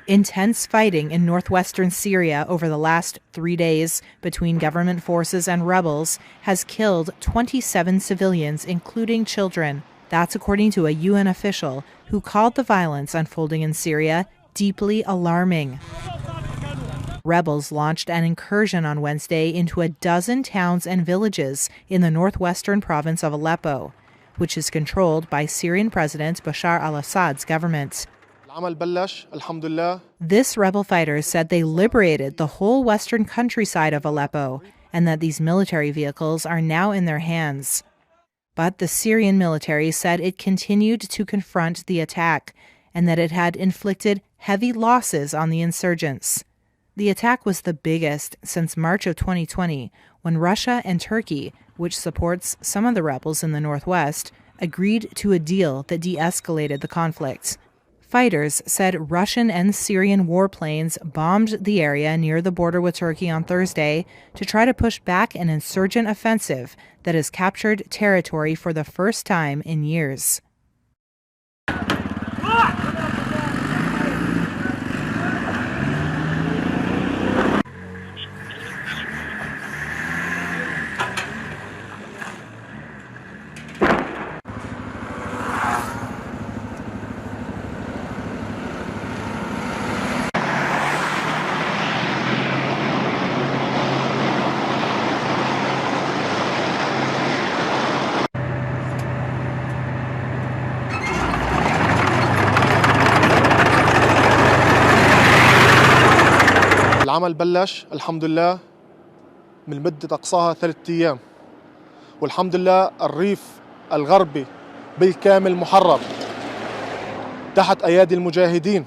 Intense fighting in northwestern Syria over the last 3 days between government forces and rebels has killed 27 civilians, including children. That's according to a UN official who called the violence unfolding in Syria deeply alarming. Rebels launched an incursion on Wednesday into a dozen towns and villages in the northwestern province of Aleppo, which is controlled by Syrian President Bashar al-Assad's government. This rebel fighters said they liberated the whole western countryside of Aleppo and that these military vehicles are now in their hands. But the Syrian military said it continued to confront the attack and that it had inflicted heavy losses on the insurgents. The attack was the biggest since March of 2020, when Russia and Turkey, which supports some of the rebels in the northwest, agreed to a deal that de-escalated the conflict. Fighters said Russian and Syrian warplanes bombed the area near the border with Turkey on Thursday to try to push back an insurgent offensive that has captured territory for the first time in years. العمل بلش الحمد لله من مدة أقصاها 3 أيام، والحمد لله الريف الغربي بالكامل محرر تحت أيادي المجاهدين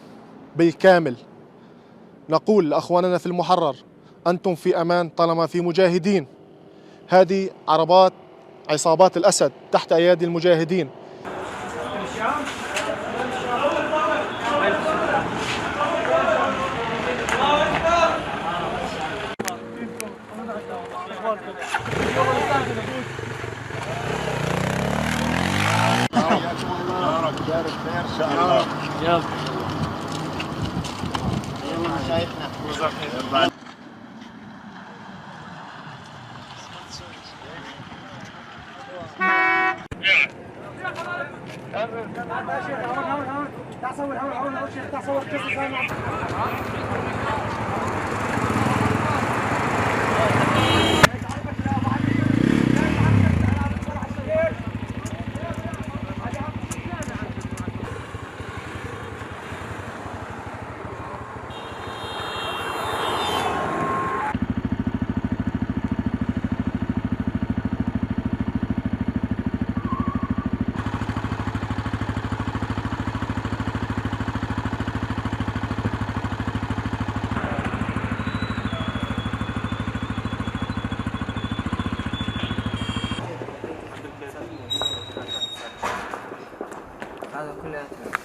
بالكامل. نقول لأخواننا في المحرر أنتم في أمان طالما في مجاهدين. هذه عصابات الأسد تحت أيادي المجاهدين. هذا كله